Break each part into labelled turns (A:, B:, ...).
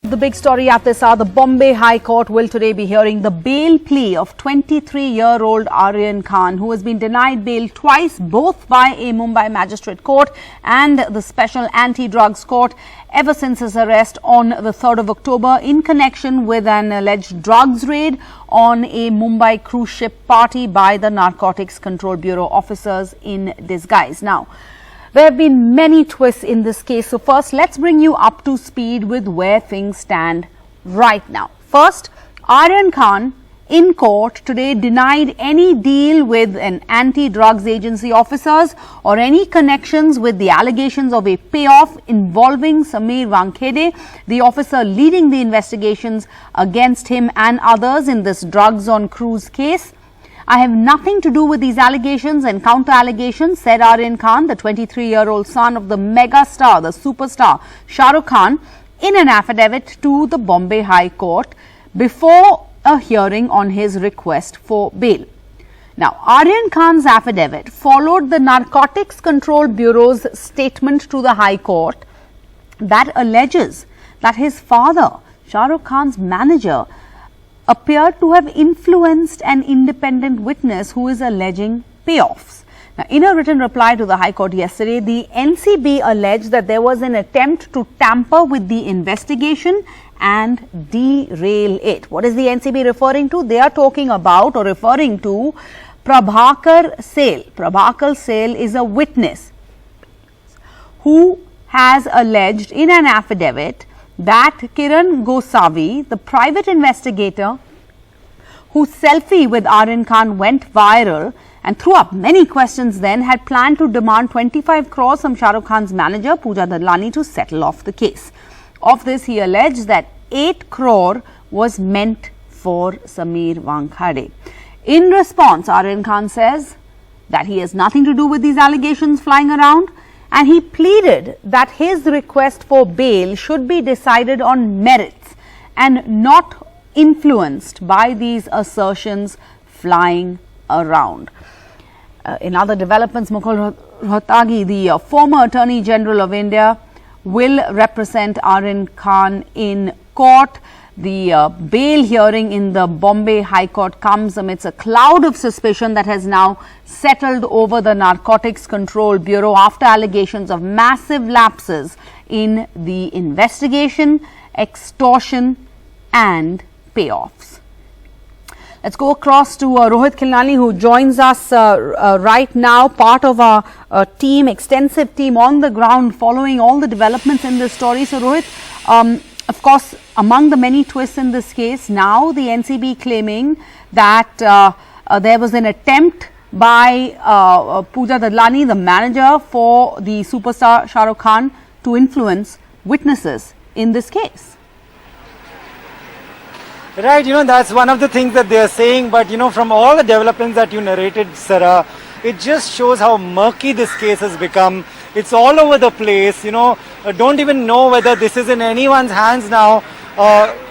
A: The big story at this hour, the Bombay High Court will today be hearing the bail plea of 23-year-old Aryan Khan, who has been denied bail twice, both by a Mumbai magistrate court and the special anti-drugs court, ever since his arrest on the 3rd of October in connection with an alleged drugs raid on a Mumbai cruise ship party by the Narcotics Control Bureau officers in disguise. Now, there have been many twists in this case. So first, let's bring you up to speed with where things stand right now. First, Aryan Khan in court today denied any deal with an anti-drugs agency officers or any connections with the allegations of a payoff involving Sameer Wankhede, the officer leading the against him and others in this drugs on cruise case. I have nothing to do with these allegations and counter-allegations, said Aryan Khan, the 23-year-old son of the mega star, the superstar Shah Rukh Khan, in an affidavit to the Bombay High Court before a hearing on his request for bail. Now, Aryan Khan's affidavit followed the Narcotics Control Bureau's statement to the High Court that alleges that his father, Shah Rukh Khan's manager, appeared to have influenced an independent witness who is alleging payoffs. Now, in a written reply to the High Court yesterday, the NCB alleged that there was an attempt to tamper with the investigation and derail it. What is the NCB referring to? They are talking about or referring to Prabhakar Sale. Prabhakar Sale is a witness who has alleged in an affidavit that Kiran Gosavi, the private investigator whose selfie with Aryan Khan went viral and threw up many questions then, had planned to demand 25 crores from Shah Rukh Khan's manager Pooja Dadlani to settle off the case. Of this, he alleged that 8 crore was meant for Sameer Wankhede. In response, Aryan Khan says that he has nothing to do with these allegations flying around, and he pleaded that his request for bail should be decided on merits and not influenced by these assertions flying around. In other developments, Mukul Rohtagi, the former Attorney General of India, will represent Aryan Khan in court. The bail hearing in the Bombay High Court comes amidst a cloud of suspicion that has now settled over the Narcotics Control Bureau after allegations of massive lapses in the investigation, extortion and payoffs. Let's go across to Rohit Khilnani, who joins us right now, part of our team, extensive team on the ground following all the developments in this story. So Rohit, of course, among the many twists in this case, now the NCB claiming that there was an attempt by Pooja Dadlani, the manager for the superstar Shah Rukh Khan, to influence witnesses in this case.
B: Right, that's one of the things that they are saying, but from all the developments that you narrated, Sarah, it just shows how murky this case has become. It's all over the place, don't even know whether this is in anyone's hands now.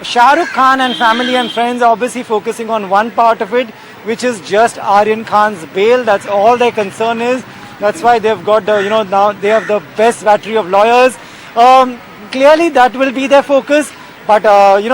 B: Shah Rukh Khan and family and friends are obviously focusing on one part of it, which is just Aryan Khan's bail. That's all their concern is. That's why they've got the, now they have the best battery of lawyers. Clearly that will be their focus. But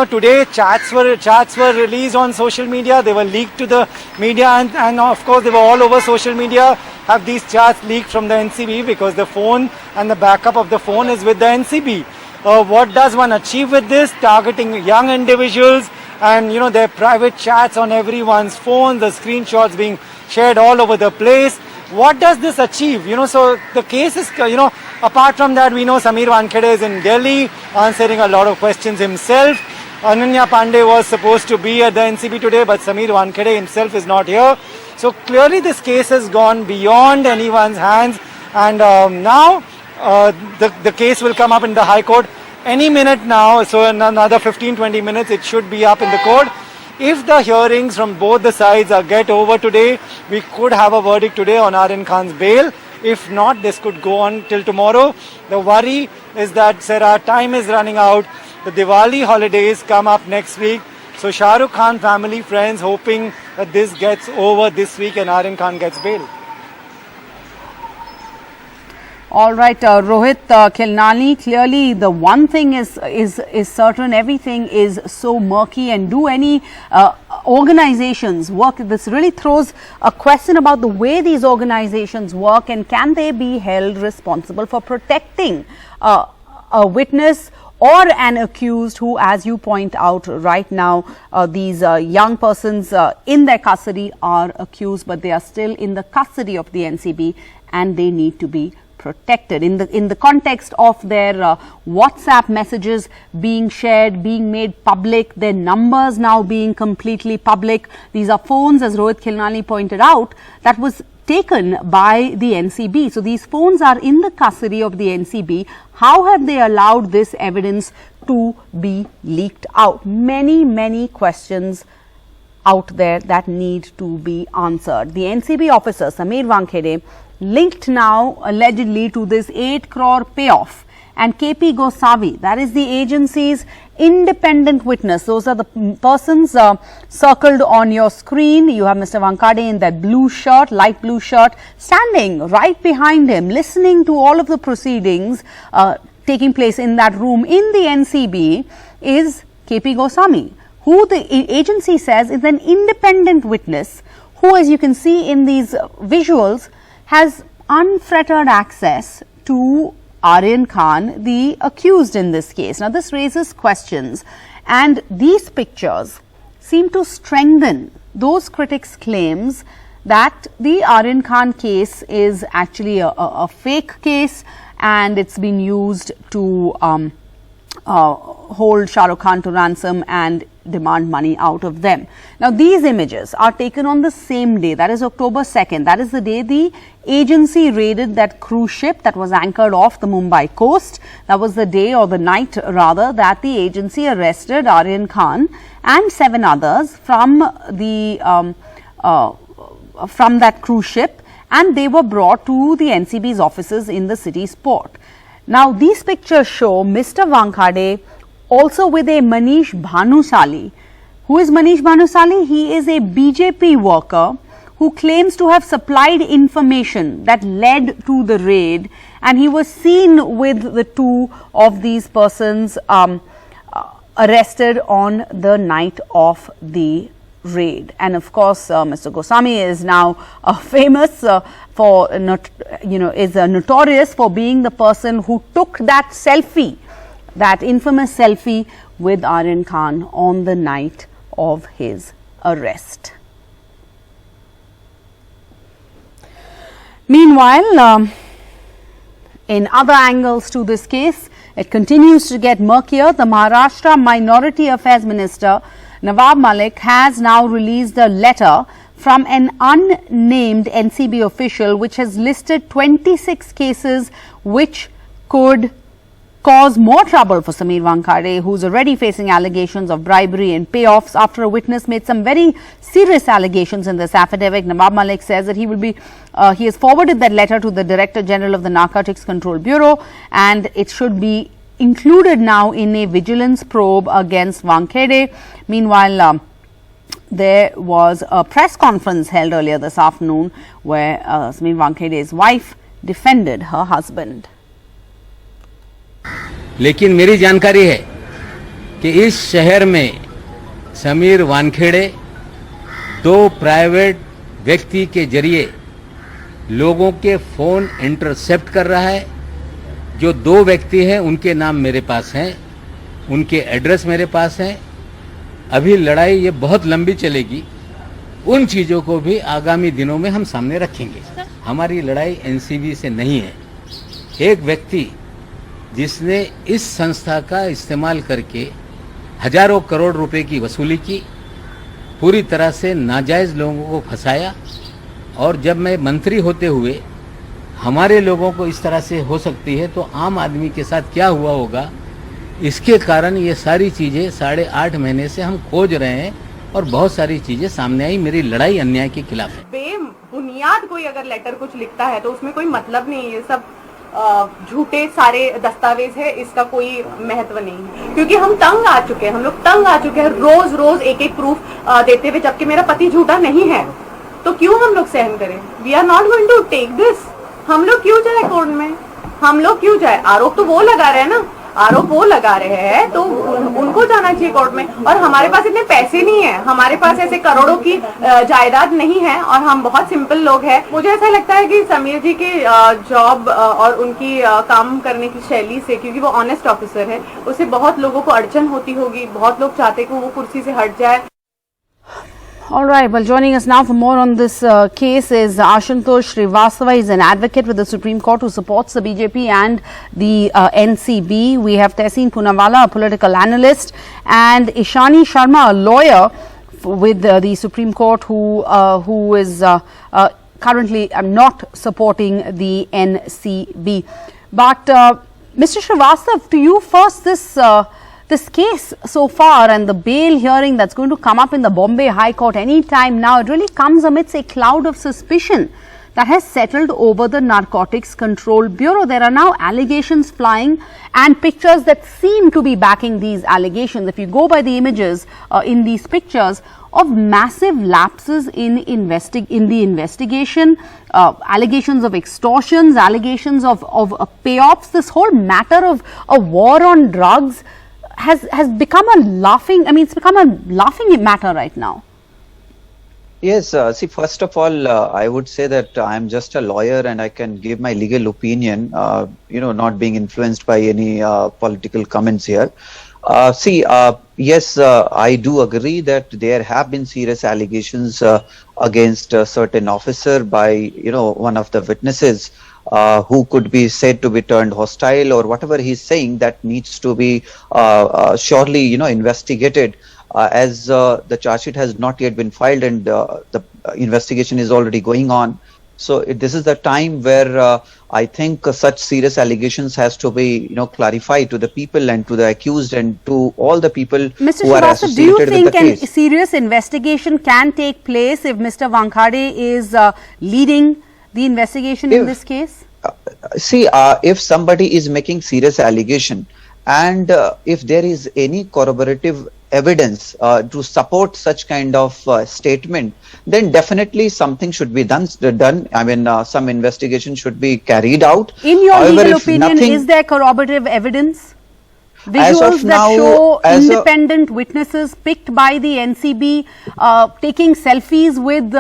B: today chats were released on social media. They were leaked to the media, and of course they were all over social media. Have these chats leaked from the NCB because the phone and the backup of the phone is with the NCB. What does one achieve with this? Targeting young individuals and their private chats on everyone's phone, the screenshots being shared all over the place. What does this achieve? So the case is, apart from that, we know Sameer Wankhede is in Delhi answering a lot of questions himself. Ananya Pandey was supposed to be at the NCB today, but Sameer Wankhede himself is not here. So clearly this case has gone beyond anyone's hands, and now the case will come up in the High Court any minute now. So in another 15-20 minutes it should be up in the court. If the hearings from both the sides get over today, we could have a verdict today on Aryan Khan's bail. If not, this could go on till tomorrow. The worry is that, Sarah, time is running out. The Diwali holidays come up next week. So Shah Rukh Khan family, friends hoping that this gets over this week and Aryan Khan gets bail.
A: All right, Rohit Khilnani, clearly the one thing is certain, everything is so murky, and do any organizations work? This really throws a question about the way these organizations work, and can they be held responsible for protecting a witness or an accused who, as you point out right now, these young persons in their custody are accused, but they are still in the custody of the NCB and they need to be protected in the context of their WhatsApp messages being shared, being made public, their numbers now being completely public. These are phones, as Rohit Khilnani pointed out, that was taken by the NCB. So these phones are in the custody of the NCB. How have they allowed this evidence to be leaked out? Many questions out there that need to be answered. The NCB officer Sameer Wankhede linked now allegedly to this 8 crore payoff, and KP Gosavi, that is the agency's independent witness. Those are the persons circled on your screen. You have Mr. Wankhede in that blue shirt, light blue shirt, standing right behind him, listening to all of the proceedings taking place in that room in the NCB is KP Goswami, who the agency says is an independent witness who, as you can see in these visuals, has unfettered access to Aryan Khan, the accused in this case. Now, this raises questions, and these pictures seem to strengthen those critics' claims that the Aryan Khan case is actually a fake case, and it's been used to hold Shah Rukh Khan to ransom and demand money out of them. Now, these images are taken on the same day, that is October 2nd. That is the day the agency raided that cruise ship that was anchored off the Mumbai coast. That was the day, or the night rather, that the agency arrested Aryan Khan and 7 others from the from that cruise ship, and they were brought to the NCB's offices in the city's port. Now, these pictures show Mr. Wankhede also with a Manish Bhanusali. Who is Manish Bhanusali? He is a BJP worker who claims to have supplied information that led to the raid, and he was seen with the 2 of these persons arrested on the night of the raid. And of course, Mr. Goswami is now famous for is notorious for being the person who took that selfie, that infamous selfie with Aryan Khan on the night of his arrest. Meanwhile, in other angles to this case, it continues to get murkier. The Maharashtra Minority Affairs Minister Nawab Malik has now released a letter from an unnamed NCB official which has listed 26 cases which could cause more trouble for Sameer Wankhede, who's already facing allegations of bribery and payoffs after a witness made some very serious allegations in this affidavit. Nawab Malik says that he has forwarded that letter to the Director General of the Narcotics Control Bureau, and it should be included now in a vigilance probe against Wankhede. Meanwhile, there was a press conference held earlier this afternoon where Sameer Wankhede's wife defended her husband.
C: लेकिन मेरी जानकारी है कि इस शहर में Sameer Wankhede 2 private व्यक्ति के जरिए लोगों के फोन इंटरसेप्ट कर रहा है। जो 2 व्यक्ति हैं उनके नाम मेरे पास हैं, उनके एड्रेस मेरे पास हैं। अभी लड़ाई ये बहुत लंबी चलेगी, उन चीज़ों को भी आगामी दिनों में हम सामने रखेंगे। हमारी लड़ाई एनसीबी से नहीं है। एक व्यक्ति जिसने इस संस्था का इस्तेमाल करके हजारों करोड़ रुपए की वसूली की, पूरी तरह से नाजायज़ लोगों को फंसाया, और जब मैं मंत्री होते हुए हमारे लोगों को इस तरह से हो सकती है तो आम आदमी के साथ क्या हुआ होगा, इसके कारण ये सारी चीज़ें 8.5 महीने से हम खोज रहे हैं और बहुत सारी चीज़ें सामने आई। मेरी लड़ाई अन्याय के खिलाफ है।
D: बेबुनियाद कोई अगर लेटर कुछ लिखता है तो उसमें कोई मतलब नहीं है, ये सब झूठे सारे दस्तावेज है, इसका कोई महत्व नहीं है। क्योंकि हम तंग आ चुके हैं, हम लोग तंग आ चुके हैं रोज रोज एक प्रूफ देते हुए, जबकि मेरा पति झूठा नहीं है, तो क्यों हम लोग सहन करें? We are not going to take this. हम लोग क्यों जाए कोर्ट में? हम लोग क्यों जाए? आरोप तो वो लगा रहे हैं ना, आरोप वो लगा रहे हैं, तो उनको जाना चाहिए कोर्ट में। और हमारे पास इतने पैसे नहीं है, हमारे पास ऐसे करोड़ों की जायदाद नहीं है, और हम बहुत सिंपल लोग हैं। मुझे ऐसा लगता है कि समीर जी के जॉब और उनकी काम करने की शैली से, क्योंकि वो ऑनेस्ट ऑफिसर है, उससे बहुत लोगों को अड़चन होती होगी, बहुत लोग चाहते कि वो कुर्सी से हट जाए।
A: All right, well, joining us now for more on this case is Ashutosh Srivastava. He's an advocate with the Supreme Court who supports the BJP and the NCB. We have Tehseen Poonawalla, a political analyst, and Ishani Sharma, a lawyer with the Supreme Court who is currently not supporting the NCB. But Mr. Srivastava, to you first, this case so far and the bail hearing that's going to come up in the Bombay High Court any time now, it really comes amidst a cloud of suspicion that has settled over the Narcotics Control Bureau. There are now allegations flying and pictures that seem to be backing these allegations. If you go by the images in these pictures of massive lapses in the investigation, allegations of extortions, allegations of payoffs, this whole matter of a war on drugs has become a laughing, it's become a laughing matter right now.
E: Yes, see, first of all, I would say that I am just a lawyer and I can give my legal opinion, not being influenced by any political comments here. Yes, I do agree that there have been serious allegations against a certain officer by, one of the witnesses who could be said to be turned hostile, or whatever he's saying, that needs to be surely, investigated. As the charge sheet has not yet been filed and the investigation is already going on. So this is the time where I think such serious allegations has to be, clarified to the people and to the accused and to all the people
A: Mr.
E: who are
A: Srivastava,
E: associated
A: do you
E: with
A: think
E: the case.
A: a serious investigation can take place if Mr. Wankhede is leading the investigation in this case?
E: If somebody is making serious allegation and if there is any corroborative evidence to support such kind of statement, then definitely something should be done. Some investigation should be carried out.
A: In your
E: However,
A: legal opinion, is there corroborative evidence? Visuals that show independent witnesses picked by the NCB taking selfies with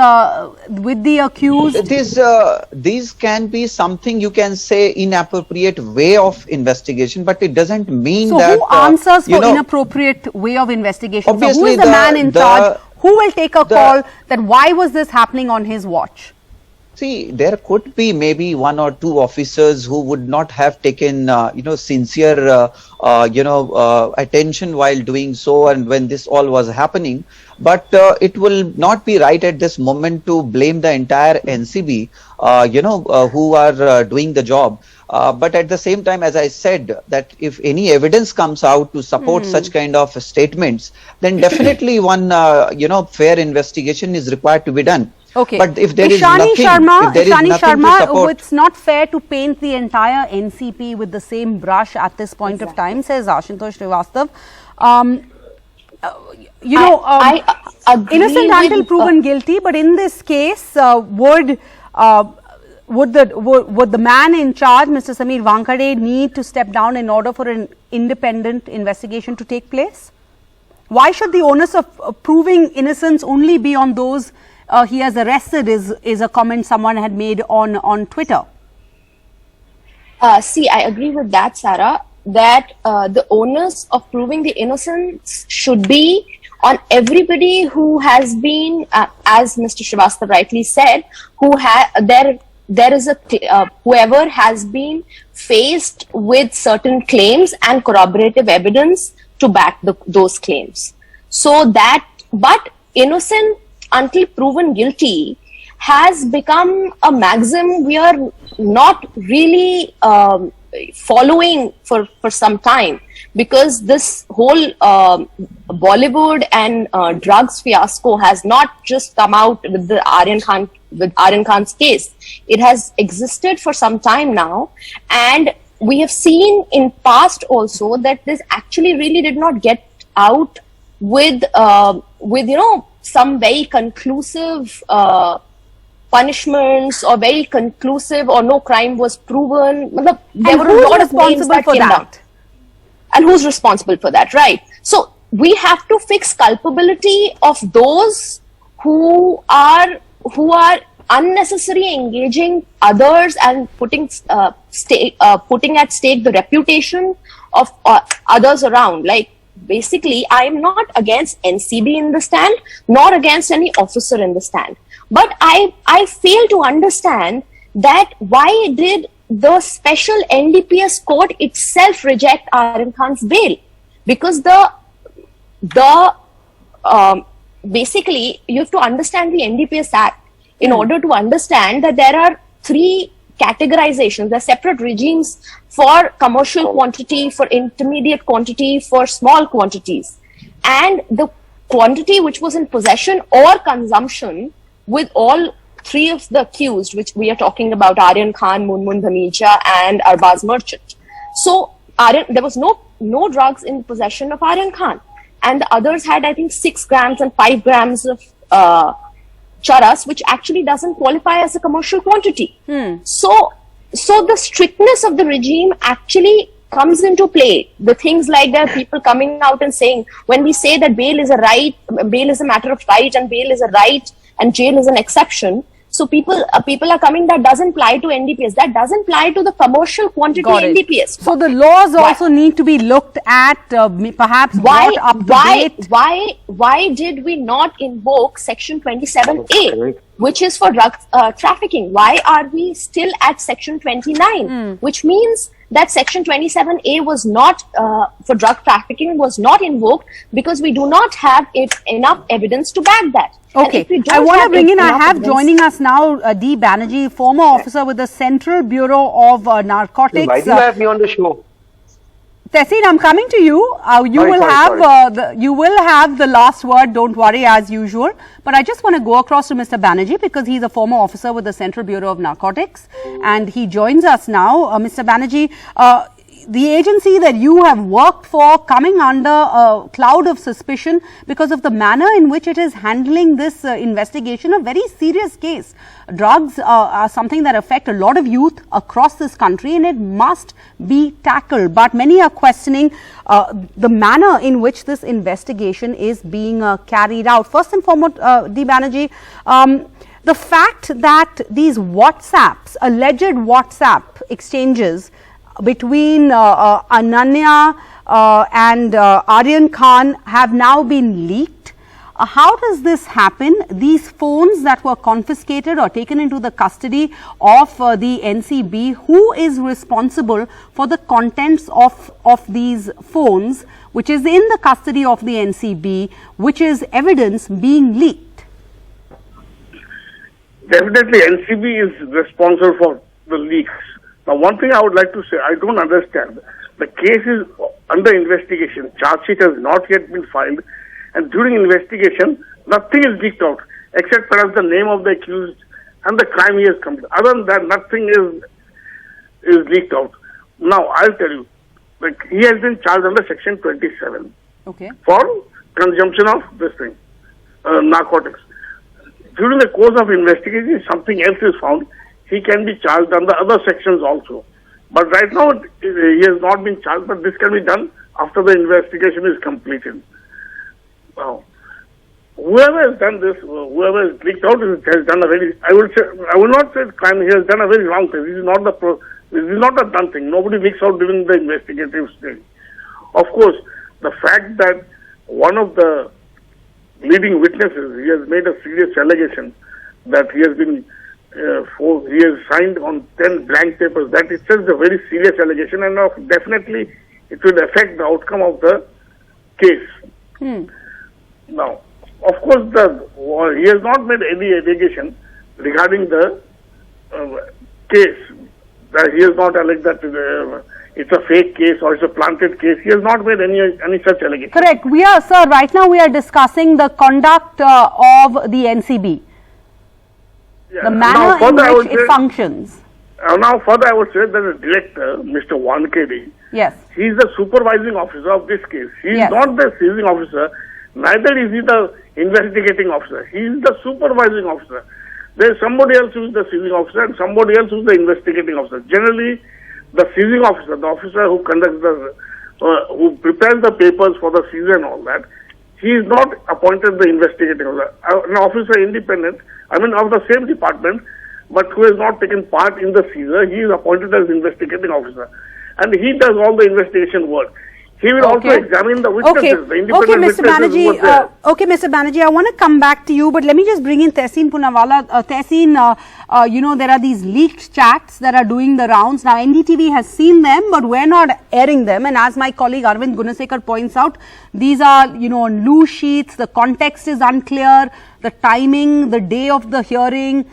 A: the accused.
E: These can be something, you can say, inappropriate way of investigation, but it doesn't mean
A: so
E: that.
A: So who answers for inappropriate way of investigation? So who is the man in charge? Who will take a call that why was this happening on his watch?
E: See, there could be maybe one or two officers who would not have taken, sincere, attention while doing so, and when this all was happening. But it will not be right at this moment to blame the entire NCB, who are doing the job. But at the same time, as I said, that if any evidence comes out to support such kind of statements, then definitely one, fair investigation is required to be done.
A: Okay.
E: But if there
A: Ishani
E: is nothing,
A: Sharma, it's not fair to paint the entire NCP with the same brush at this point of time, says Ashutosh Srivastava. I agree innocent until proven guilty, but in this case, would the man in charge, Mr. Sameer Wankhede, need to step down in order for an independent investigation to take place? Why should the onus of proving innocence only be on those he has arrested is a comment someone had made on Twitter.
F: I agree with that, Sarah, that the onus of proving the innocence should be on everybody who has been, as Mr. Srivastava rightly said, there is whoever has been faced with certain claims and corroborative evidence to back those claims. So but innocent until proven guilty has become a maxim we are not really following for some time, because this whole Bollywood and drugs fiasco has not just come out with the Aryan Khan's case. It has existed for some time now, and we have seen in past also that this actually really did not get out with some very conclusive punishments or very conclusive or no crime was proven. There
A: And
F: were
A: who's
F: a lot of names
A: responsible
F: that
A: for
F: came down.
A: that?
F: And who's responsible for that, right? So we have to fix culpability of those who are unnecessarily engaging others and putting at stake the reputation of others around. Like, basically, I am not against NCB in the stand, nor against any officer in the stand. But I fail to understand that why did the special NDPS court itself reject Aryan Khan's bail? Because basically, you have to understand the NDPS Act in order to understand that there are three categorizations. There are separate regimes for commercial quantity, for intermediate quantity, for small quantities. And the quantity which was in possession or consumption with all three of the accused, which we are talking about, Aryan Khan, Munmun Dhamija, and Arbaz Merchant. So there was no drugs in possession of Aryan Khan. And the others had, I think, 6 grams and 5 grams of charas, which actually doesn't qualify as a commercial quantity. So the strictness of the regime actually comes into play. The things like that, people coming out and saying, when we say that bail is a right, bail is a matter of right, and bail is a right, and jail is an exception. So people are coming, that doesn't apply to NDPS. That doesn't apply to the commercial quantity NDPS.
A: So the laws also need to be looked at, perhaps brought up to date.
F: Why did we not invoke Section 27A, which is for drug trafficking? Why are we still at Section 29, which means that Section 27A was not for drug trafficking was not invoked because we do not have enough evidence to back that.
A: Okay, I want to bring in, I have joining us now D. Banerjee, former officer with the Central Bureau of Narcotics.
G: Why do you have me on the show?
A: Tehseen, I'm coming to you. You will have the last word, don't worry, as usual. But I just want to go across to Mr. Banerjee because he's a former officer with the Central Bureau of Narcotics and he joins us now. Mr. Banerjee, the agency that you have worked for coming under a cloud of suspicion because of the manner in which it is handling this investigation, a very serious case. Drugs are something that affect a lot of youth across this country and it must be tackled. But many are questioning the manner in which this investigation is being carried out. First and foremost, D. Banerjee, the fact that these WhatsApps, alleged WhatsApp exchanges between Ananya and Aryan Khan have now been leaked. How does this happen? These phones that were confiscated or taken into the custody of the NCB, who is responsible for the contents of these phones, which is in the custody of the NCB, which is evidence being leaked?
H: Definitely NCB is responsible for the leaks. Now, one thing I would like to say, I don't understand. The case is under investigation. Charge sheet has not yet been filed. And during investigation, nothing is leaked out, except perhaps the name of the accused and the crime he has committed. Other than that, nothing is leaked out. Now, I'll tell you, like, he has been charged under Section 27 for consumption of this thing, narcotics. During the course of investigation, if something else is found, he can be charged under other sections also. But right now, he has not been charged, but this can be done after the investigation is completed. Now, whoever has done this, whoever has leaked out, has done a very, I will not say crime, he has done a very wrong thing. This is not a done thing. Nobody leaks out during the investigative stage. Of course, the fact that one of the leading witnesses, he has made a serious allegation that he has been he has signed on 10 blank papers. That itself is a very serious allegation, and definitely it will affect the outcome of the case. Now, of course, he has not made any allegation regarding the case. That he has not alleged that it's a fake case or it's a planted case. He has not made any such allegation.
A: Correct. We are, sir, right now we are discussing the conduct of the NCB. The manner in which it functions.
H: Now, further, I would say that the director, Mr. Wankhede, he is the supervising officer of this case. He is not the seizing officer, neither is he the investigating officer. He is the supervising officer. There is somebody else who is the seizing officer and somebody else who is the investigating officer. Generally, the seizing officer, the officer who conducts the, who prepares the papers for the seizure and all that, he is not appointed the investigating officer. An officer independent, I mean of the same department, but who has not taken part in the seizure, he is appointed as investigating officer. And he does all the investigation work. He will also examine the witnesses, the independent
A: Mr.
H: witnesses who were there.
A: Okay, Mr. Banerjee, I want to come back to you, but let me just bring in Tehseen Poonawalla. Tehseen, you know, there are these leaked chats that are doing the rounds. Now, NDTV has seen them, but we're not airing them. And as my colleague Arvind Gunasekar points out, these are, you know, on loose sheets. The context is unclear. The timing, the day of the hearing,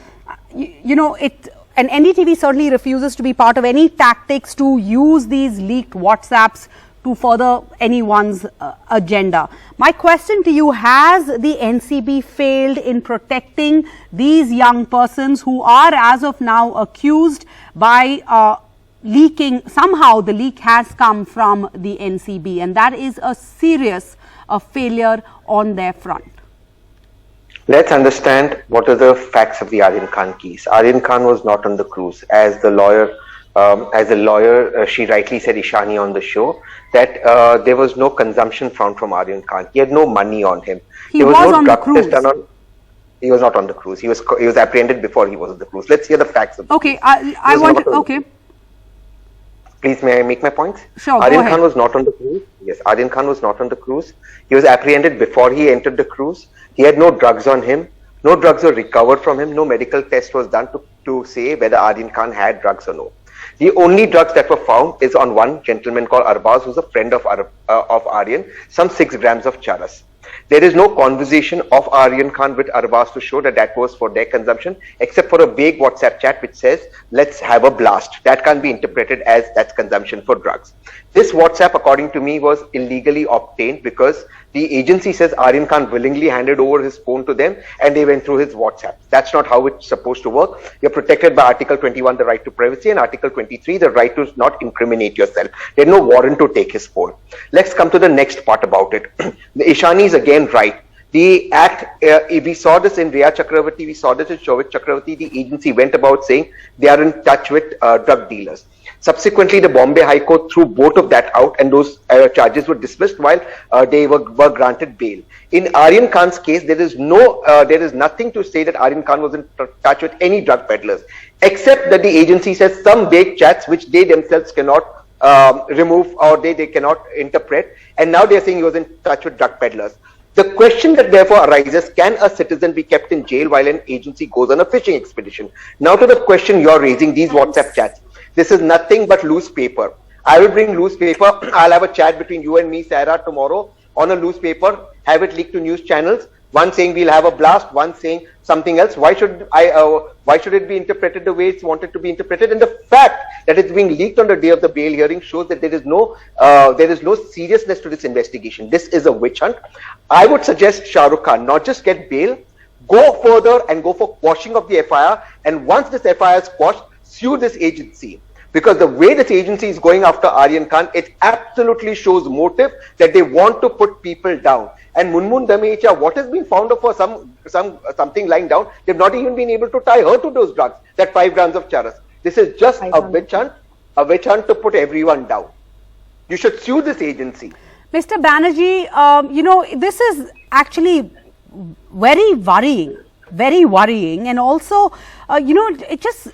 A: you know, and NDTV certainly refuses to be part of any tactics to use these leaked WhatsApps to further anyone's agenda. My question to you, has the NCB failed in protecting these young persons who are as of now accused by leaking? Somehow the leak has come from the NCB, and that is a serious failure on their front.
G: Let's understand what are the facts of the Aryan Khan case. Aryan Khan was not on the cruise. As a lawyer, she rightly said, Ishani, on the show, that there was no consumption found from Aryan Khan. He had no money on him.
A: He was
G: no
A: on the cruise.
G: He was not on the cruise. He was apprehended before he was on the cruise. Let's hear the facts of the
A: Okay,
G: case.
A: I want to, okay.
G: Please, may I make my points?
A: Sure,
G: Aryan Khan was not on the cruise. Yes, Aryan Khan was not on the cruise. He was apprehended before he entered the cruise. He had no drugs on him. No drugs were recovered from him. No medical test was done to say whether Aryan Khan had drugs or no. The only drugs that were found is on one gentleman called Arbaz, who's a friend of Aryan, some 6 grams of charas. There is no conversation of Aryan Khan with Arbaz to show that that was for their consumption, except for a vague WhatsApp chat which says, let's have a blast. That can't be interpreted as that's consumption for drugs. This WhatsApp, according to me, was illegally obtained because the agency says Aryan Khan willingly handed over his phone to them and they went through his WhatsApp. That's not how it's supposed to work. You're protected by Article 21, the right to privacy, and Article 23, the right to not incriminate yourself. There's no warrant to take his phone. Let's come to the next part about it. The Ishani is again right. The act, we saw this in Riya Chakravarti, we saw this in Shobhit Chakravarti. The agency went about saying they are in touch with drug dealers. Subsequently, the Bombay High Court threw both of that out, and those charges were dismissed while they were granted bail. In Aryan Khan's case, there is nothing to say that Aryan Khan was in touch with any drug peddlers, except that the agency says some vague chats which they themselves cannot remove or they cannot interpret, and now they are saying he was in touch with drug peddlers. The question that therefore arises, can a citizen be kept in jail while an agency goes on a fishing expedition? Now to the question you're raising, these WhatsApp chats. This is nothing but loose paper. I will bring loose paper. I'll have a chat between you and me, Sarah, tomorrow on a loose paper, have it leaked to news channels. One saying we'll have a blast, one saying something else. Why should it be interpreted the way it's wanted to be interpreted? And the fact that it's being leaked on the day of the bail hearing shows that there is no seriousness to this investigation. This is a witch hunt. I would suggest Shah Rukh Khan not just get bail, go further and go for quashing of the FIR. And once this FIR is quashed, sue this agency. Because the way this agency is going after Aryan Khan, it absolutely shows motive that they want to put people down. And Munmun Damecha, what has been found of her something lying down, they've not even been able to tie her to those drugs, that 5 grams of charas. This is just a witch hunt to put everyone down. You should sue this agency.
A: Mr. Banerjee, you know, this is actually very worrying, and also, you know, it just,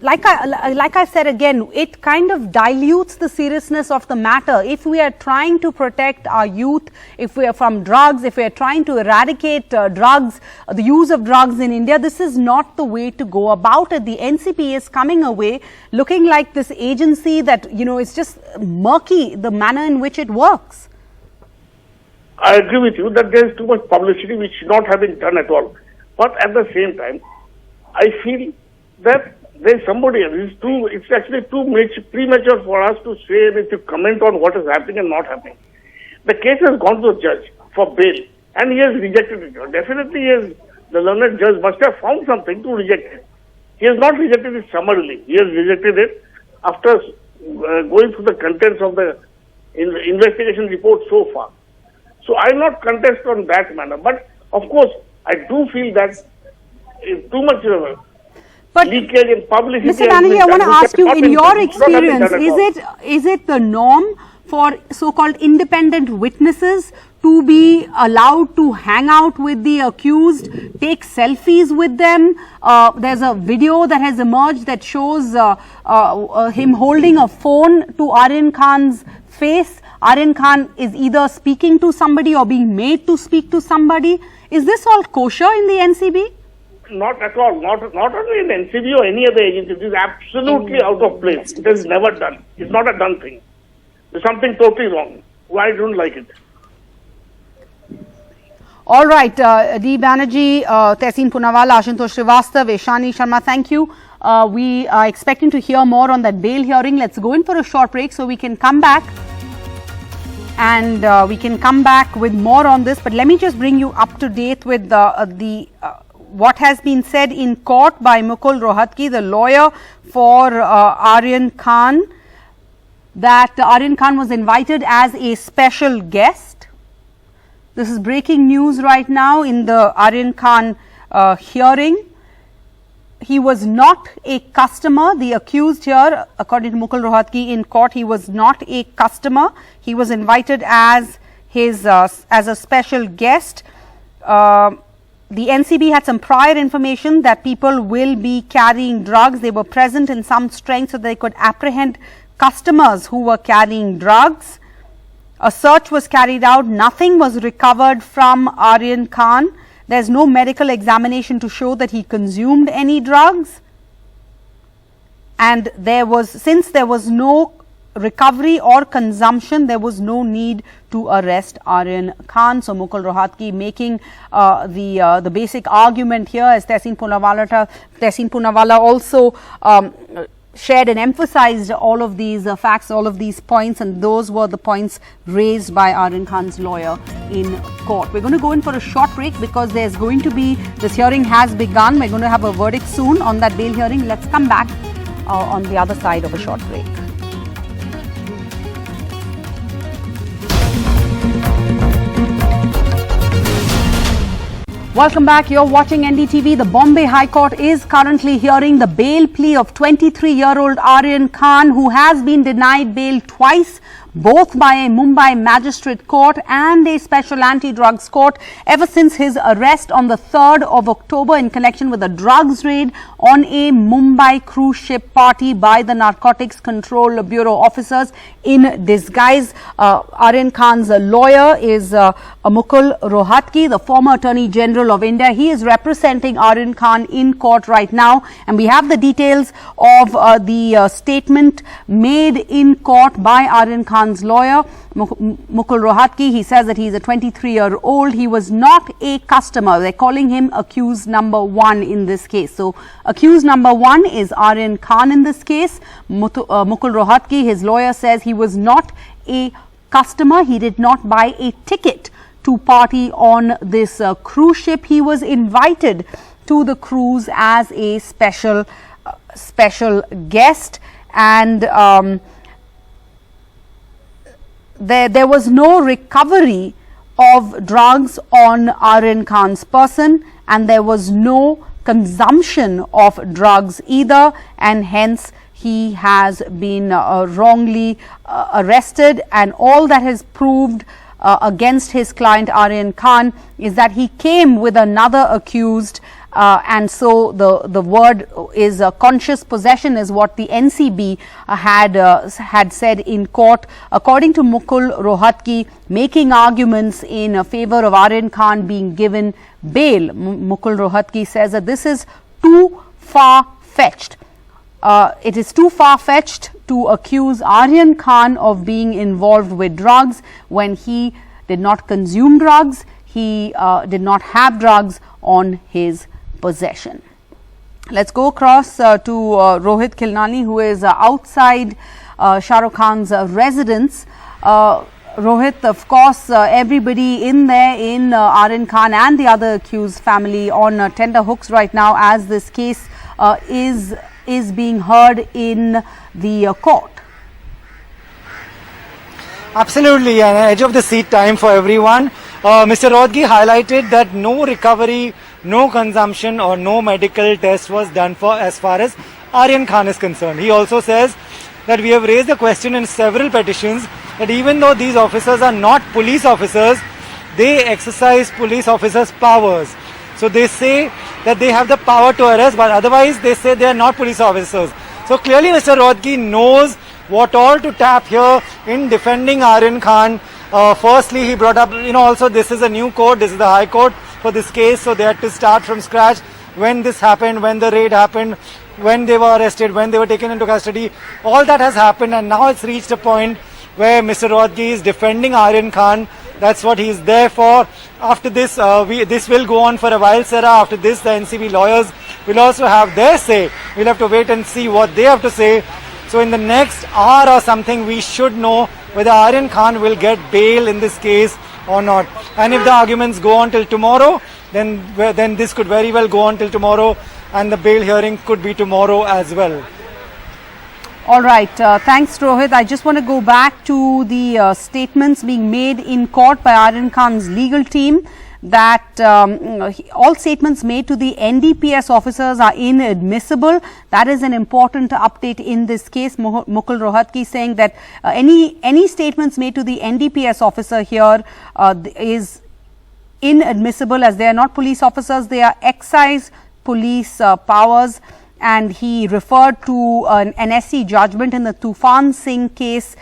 A: like I said again, it kind of dilutes the seriousness of the matter. If we are trying to protect our youth, if we are from drugs, if we are trying to eradicate drugs, the use of drugs in India, this is not the way to go about it. The NCP is coming away looking like this agency that, you know, is just murky, the manner in which it works.
H: I agree with you that there is too much publicity which should not have been done at all. But at the same time, I feel that there is somebody else. It's actually too premature for us to say to comment on what is happening and not happening. The case has gone to the judge for bail and he has rejected it. Definitely the learned judge must have found something to reject it. He has not rejected it summarily. He has rejected it after going through the contents of the investigation report so far. So I will not contest on that manner. But of course, I do feel that too much
A: But
H: leakage and publicity.
A: Mr.
H: has been
A: Banerjee, I want to
H: done, which
A: ask you,
H: has
A: in
H: not
A: your
H: been- not have been
A: experience,
H: done at all.
A: is it the norm for so-called independent witnesses to be allowed to hang out with the accused, take selfies with them? There's a video that has emerged that shows him holding a phone to Aryan Khan's face. Aryan Khan is either speaking to somebody or being made to speak to somebody. Is this all kosher in the NCB?
H: Not at all. Not only in NCB or any other agency. This is absolutely out of place. It is never done. It's not a done thing. There's something totally wrong. Why I don't like it?
A: All right, D. Banerjee, Tehseen Poonawalla, Ashutosh Srivastav, Eshani Sharma, thank you. We are expecting to hear more on that bail hearing. Let's go in for a short break so we can come back and we can come back with more on this. But let me just bring you up to date with what has been said in court by Mukul Rohatgi, the lawyer for Aryan Khan, that Aryan Khan was invited as a special guest. This is breaking news right now in the Aryan Khan hearing. He was not a customer. The accused here, according to Mukul Rohatgi in court, he was not a customer. He was invited as as a special guest. The NCB had some prior information that people will be carrying drugs. They were present in some strength so they could apprehend customers who were carrying drugs. A search was carried out. Nothing was recovered from Aryan Khan. There's no medical examination to show that he consumed any drugs. And since there was no recovery or consumption, there was no need to arrest Aryan Khan. So Mukul Rohatgi making the basic argument here, as Tehseen Poonawalla also shared and emphasized all of these facts, all of these points, and those were the points raised by Aryan Khan's lawyer in court. We're going to go in for a short break because there's going to be, this hearing has begun. We're going to have a verdict soon on that bail hearing. Let's come back on the other side of a short break. Welcome back. You're watching NDTV. The Bombay High Court is currently hearing the bail plea of 23-year-old Aryan Khan, who has been denied bail twice, both by a Mumbai magistrate court and a special anti-drugs court, ever since his arrest on the 3rd of October in connection with a drugs raid on a Mumbai cruise ship party by the Narcotics Control Bureau officers in disguise. Aryan Khan's lawyer is Mukul Rohatgi, the former Attorney General of India. He is representing Aryan Khan in court right now, and we have the details of the statement made in court by Aryan Khan's lawyer, Mukul Rohatgi. He says that he is a 23-year-old. He was not a customer. They're calling him accused number 1 in this case. So accused number 1 is Aryan Khan in this case. Mukul Rohatgi, his lawyer, says he was not a customer. He did not buy a ticket to party on this cruise ship. He was invited to the cruise as a special guest, and there was no recovery of drugs on Aryan Khan's person, and there was no consumption of drugs either, and hence he has been wrongly arrested. And all that has proved against his client Aryan Khan is that he came with another accused, and so the word is conscious possession is what the NCB had said in court. According to Mukul Rohatgi, making arguments in favor of Aryan Khan being given bail, Mukul Rohatgi says that this is too far-fetched. It is too far-fetched to accuse Aryan Khan of being involved with drugs when he did not consume drugs, he did not have drugs on his possession. Let's go across to Rohit Khilnani, who is outside Shah Rukh Khan's residence. Rohit, of course, everybody in there in Aryan Khan and the other accused family on tender hooks right now as this case is being heard in the court.
B: Absolutely, an edge of the seat time for everyone. Mr. Rodgi highlighted that no recovery, no consumption or no medical test was done for as far as Aryan Khan is concerned. He also says that we have raised the question in several petitions that even though these officers are not police officers, they exercise police officers' powers. So they say that they have the power to arrest, but otherwise they say they are not police officers. So clearly Mr. Rodgi knows what all to tap here in defending Aryan Khan. Firstly, he brought up, also this is a new court, this is the High Court for this case, so they had to start from scratch when this happened, when the raid happened, when they were arrested, when they were taken into custody. All that has happened, and now it's reached a point where Mr. Rodgi is defending Aryan Khan. That's what he is there for. After this, this will go on for a while, Sarah. After this, the NCB lawyers will also have their say. We'll have to wait and see what they have to say. So in the next hour or something, we should know whether Aryan Khan will get bail in this case or not. And if the arguments go on till tomorrow, then this could very well go on till tomorrow, and the bail hearing could be tomorrow as well.
A: All right. Thanks, Rohit. I just want to go back to the statements being made in court by Aryan Khan's legal team that all statements made to the NDPS officers are inadmissible. That is an important update in this case. Mukul Rohatgi saying that any statements made to the NDPS officer here is inadmissible, as they are not police officers, they are excise police powers. And he referred to an SC judgment in the Tufan Singh case,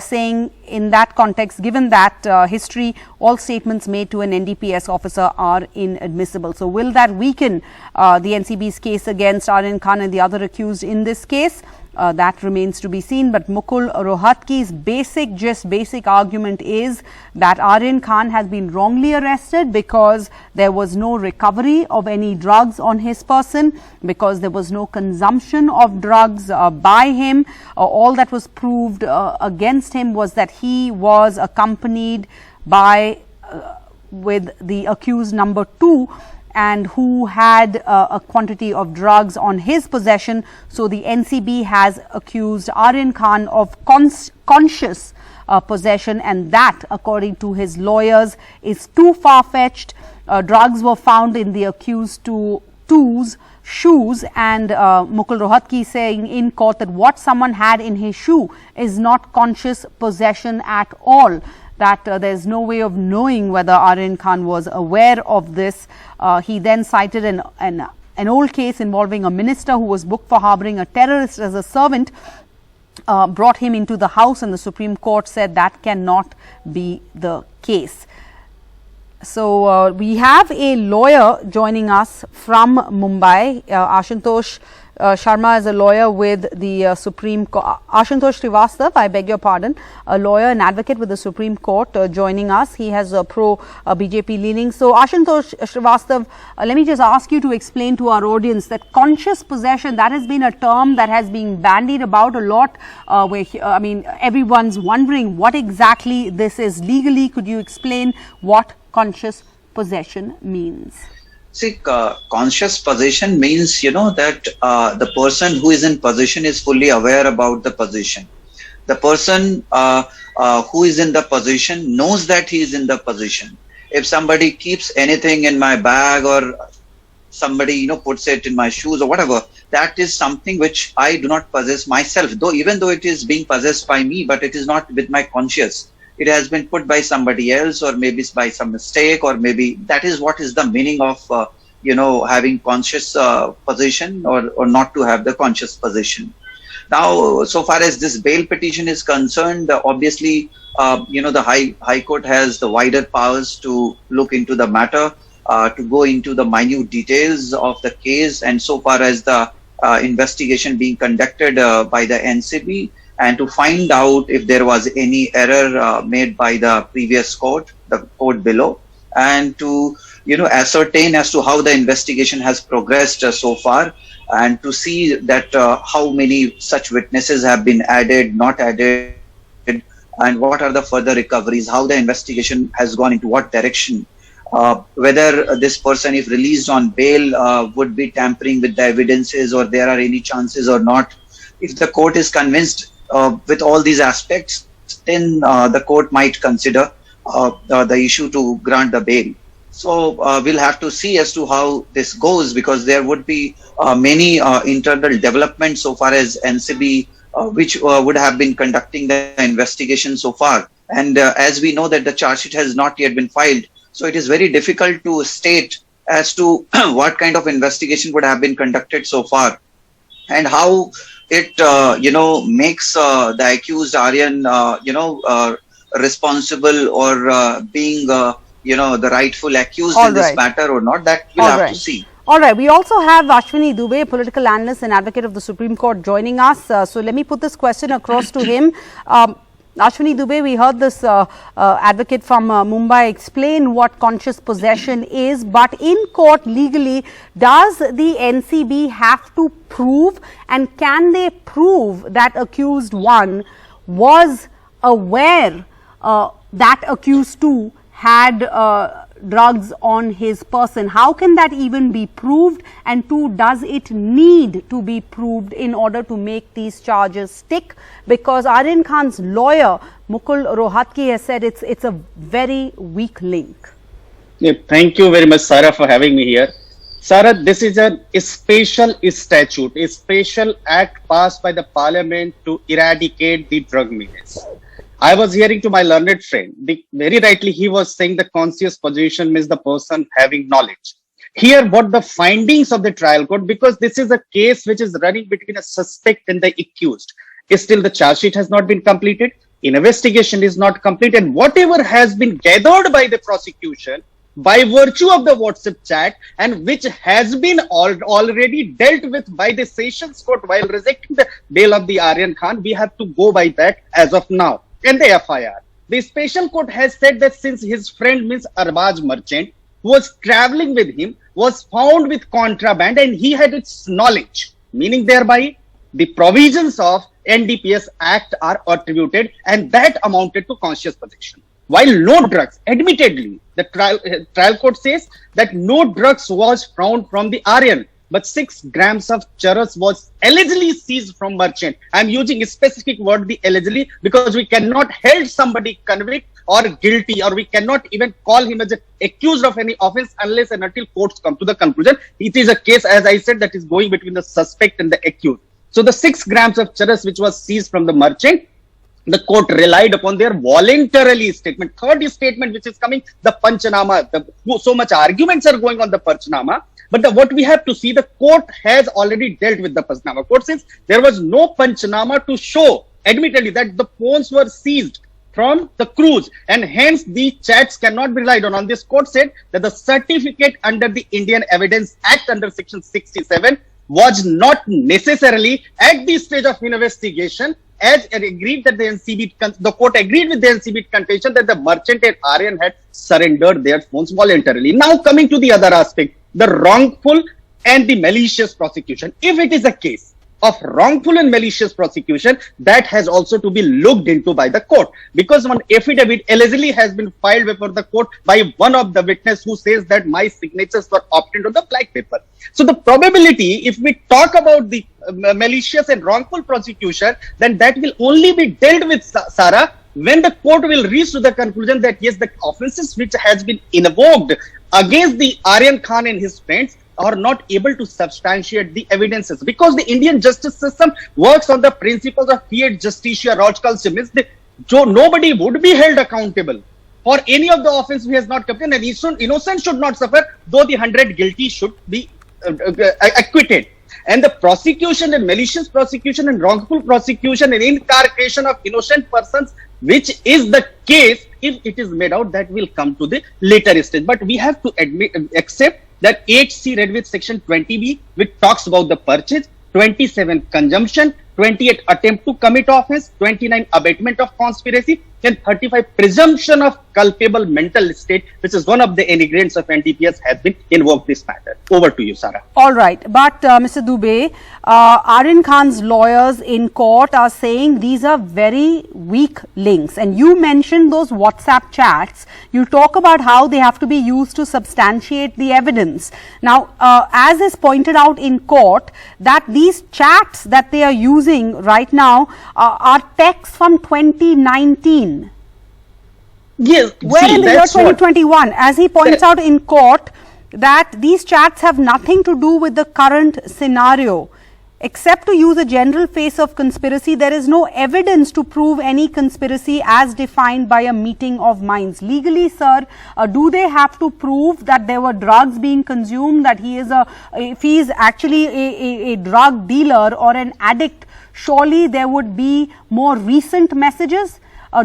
A: saying in that context, given that history, all statements made to an NDPS officer are inadmissible. So will that weaken the NCB's case against Aryan Khan and the other accused in this case? That remains to be seen. But Mukul Rohatgi's basic argument is that Aryan Khan has been wrongly arrested because there was no recovery of any drugs on his person, because there was no consumption of drugs by him. All that was proved against him was that he was accompanied by with the accused number 2, and who had a quantity of drugs on his possession. So the NCB has accused Aryan Khan of conscious possession, and that, according to his lawyers, is too far-fetched. Drugs were found in the accused two's shoes, and Mukul Rohatgi saying in court that what someone had in his shoe is not conscious possession at all. That there's no way of knowing whether Aryan Khan was aware of this. He then cited an old case involving a minister who was booked for harboring a terrorist as a servant, brought him into the house, and the Supreme Court said that cannot be the case. So we have a lawyer joining us from Mumbai. Ashutosh Sharma is a lawyer with the Supreme Court. Ashutosh Srivastav, I beg your pardon, a lawyer and advocate with the Supreme Court joining us. He has a pro-BJP leaning. So Ashutosh Srivastav, let me just ask you to explain to our audience that conscious possession, that has been a term that has been bandied about a lot. Everyone's wondering what exactly this is legally. Could you explain what conscious possession means?
E: See, conscious possession means, that the person who is in possession is fully aware about the possession. The person who is in the possession knows that he is in the possession. If somebody keeps anything in my bag, or somebody, puts it in my shoes or whatever, that is something which I do not possess myself, even though it is being possessed by me, but it is not with my conscience. It has been put by somebody else, or maybe by some mistake, or maybe that is what is the meaning of, having conscious possession or not to have the conscious possession. Now, so far as this bail petition is concerned, obviously, the High Court has the wider powers to look into the matter, to go into the minute details of the case, and so far as the investigation being conducted by the NCB, and to find out if there was any error made by the previous court, the court below, and to ascertain as to how the investigation has progressed so far, and to see that how many such witnesses have been added, not added, and what are the further recoveries, how the investigation has gone into what direction, whether this person, if released on bail, would be tampering with the evidences, or there are any chances or not. If the court is convinced with all these aspects, then the court might consider the issue to grant the bail. So we'll have to see as to how this goes, because there would be many internal developments so far as NCB, which would have been conducting the investigation so far. And as we know that the charge sheet has not yet been filed, so it is very difficult to state as to what kind of investigation would have been conducted so far, and how it makes the accused Aryan responsible, or being the rightful accused in this matter or not. That we'll have to see.
A: All right. We also have Ashwini Dubey, political analyst and advocate of the Supreme Court, joining us. So let me put this question across to him. Ashwini Dubey, we heard this advocate from Mumbai explain what conscious possession is, but in court legally, does the NCB have to prove, and can they prove that accused one was aware that accused two had drugs on his person? How can that even be proved? And two, does it need to be proved in order to make these charges stick? Because Aryan Khan's lawyer, Mukul Rohatgi, has said it's a very weak link.
I: Yeah, thank you very much, Sarah, for having me here. Sarah, this is a special statute, a special act passed by the parliament to eradicate the drug menace. I was hearing to my learned friend, very rightly he was saying the conscious possession means the person having knowledge. Here, what the findings of the trial court, because this is a case which is running between a suspect and the accused, still the charge sheet has not been completed, investigation is not complete, and whatever has been gathered by the prosecution by virtue of the WhatsApp chat, and which has been already dealt with by the Sessions Court while rejecting the bail of the Aryan Khan, we have to go by that as of now. And the FIR. The special court has said that since his friend means Arbaj merchant was traveling with him, was found with contraband, and he had its knowledge, meaning thereby the provisions of NDPS Act are attributed, and that amounted to conscious possession. While no drugs, admittedly, the trial court says that no drugs was found from the Aryan, but 6 grams of charas was allegedly seized from merchant. I'm using a specific word, the allegedly, because we cannot hold somebody convicted or guilty, or we cannot even call him as accused of any offense unless and until courts come to the conclusion. It is a case, as I said, that is going between the suspect and the accused. So the 6 grams of charas which was seized from the merchant, the court relied upon their voluntarily statement. Third statement which is coming, the Panchanama, so much arguments are going on the Panchanama. But what we have to see, the court has already dealt with the Panchanama. Court says there was no Panchanama to show, admittedly, that the phones were seized from the cruise, and hence the chats cannot be relied on. This court said that the certificate under the Indian Evidence Act under Section 67 was not necessarily at the stage of investigation, as it agreed that the court agreed with the NCB contention that the merchant and Aryan had surrendered their phones voluntarily. Now coming to the other aspect, the wrongful and the malicious prosecution. If it is a case of wrongful and malicious prosecution, that has also to be looked into by the court, because one affidavit allegedly has been filed before the court by one of the witnesses who says that my signatures were obtained on the black paper. So the probability, if we talk about the malicious and wrongful prosecution, then that will only be dealt with, Sarah, when the court will reach to the conclusion that yes, the offenses which has been invoked against the Aryan Khan and his friends are not able to substantiate the evidences, because the Indian justice system works on the principles of fiat justitia rotculture, means nobody would be held accountable for any of the offense he has not committed, and innocent should not suffer, though the 100 guilty should be acquitted. And the prosecution and malicious prosecution and wrongful prosecution and incarceration of innocent persons, which is the case, if it is made out, that will come to the later stage. But we have to accept that 8C read with section 20B, which talks about the purchase, 27 consumption, 28 attempt to commit offense, 29 abatement of conspiracy, and 35 presumption of culpable mental state, which is one of the ingredients of NDPS, has been invoked this matter. Over to you, Sarah.
A: All right. But Mr. Dubey, Aryan Khan's lawyers in court are saying these are very weak links. And you mentioned those WhatsApp chats. You talk about how they have to be used to substantiate the evidence. Now, as is pointed out in court, that these chats that they are using right now are texts from 2019.
I: Yes.
A: Where
I: see,
A: in the year
I: that's what-
A: 2021, as he points out in court, that these chats have nothing to do with the current scenario. Except to use a general face of conspiracy, there is no evidence to prove any conspiracy as defined by a meeting of minds. Legally, sir, do they have to prove that there were drugs being consumed, that he is if he is actually a drug dealer or an addict, surely there would be more recent messages?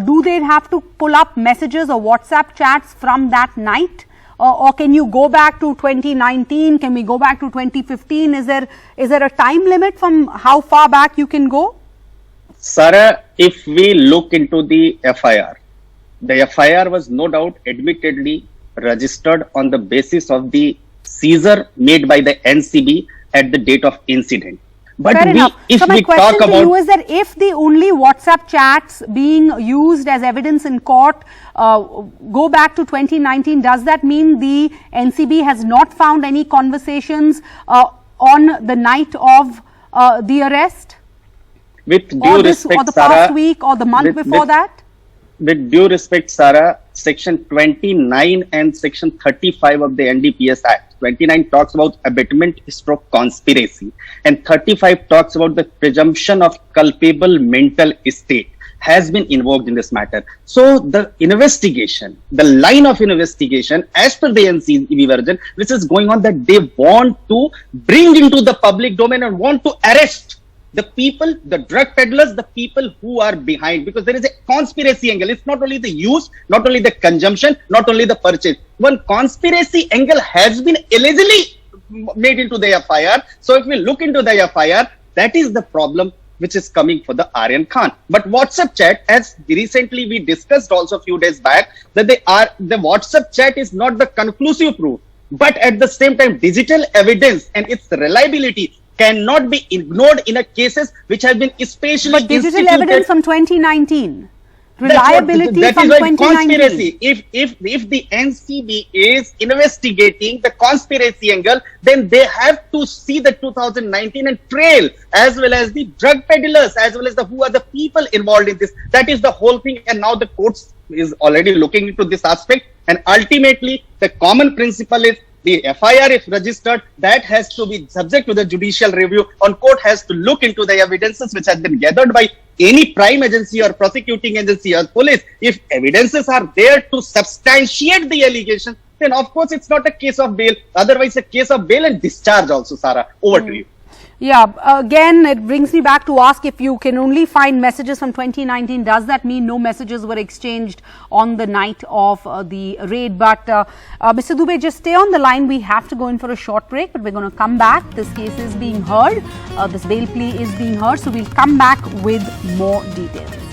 A: Do they have to pull up messages or WhatsApp chats from that night? Or can you go back to 2019? Can we go back to 2015? Is there a time limit from how far back you can go?
I: Sarah, if we look into the FIR was no doubt admittedly registered on the basis of the seizure made by the NCB at the date of incident. But
A: Fair enough.
I: if
A: so my
I: we
A: question
I: talk
A: to you
I: about,
A: is that if the only WhatsApp chats being used as evidence in court go back to 2019, does that mean the NCB has not found any conversations on the night of the arrest?
I: with due
A: Or
I: respect,
A: the
I: Sarah,
A: past week or the month before that?
I: With due respect, Sarah, Section 29 and Section 35 of the NDPS Act. 29 talks about abetment stroke conspiracy, and 35 talks about the presumption of culpable mental state has been invoked in this matter. So the investigation, the line of investigation as per the NCB version, which is going on, that they want to bring into the public domain and want to arrest the people, the drug peddlers, the people who are behind, because there is a conspiracy angle. It's not only the use, not only the consumption, not only the purchase. One conspiracy angle has been allegedly made into the FIR. So if we look into the FIR, that is the problem which is coming for the Aryan Khan. But WhatsApp chat, as recently we discussed also a few days back, that the WhatsApp chat is not the conclusive proof, but at the same time, digital evidence and its reliability cannot be ignored in a cases which have been especially
A: But digital
I: instituted.
A: evidence from 2019.
I: That's what-
A: Reliability
I: that
A: from
I: is why
A: 2019.
I: conspiracy. If the NCB is investigating the conspiracy angle, then they have to see the 2019 and trail, as well as the drug peddlers, as well as who are the people involved in this. That is the whole thing. And now the courts is already looking into this aspect. And ultimately, the common principle is the FIR, if registered, that has to be subject to the judicial review. On court has to look into the evidences which have been gathered by any prime agency or prosecuting agency or police. If evidences are there to substantiate the allegation, then of course it's not a case of bail. Otherwise, a case of bail and discharge also, Sarah. Over to you.
A: Yeah, again, it brings me back to ask, if you can only find messages from 2019, does that mean no messages were exchanged on the night of the raid? But Mr. Dubey, just stay on the line. We have to go in for a short break, but we're going to come back. This case is being heard. This bail plea is being heard. So we'll come back with more details.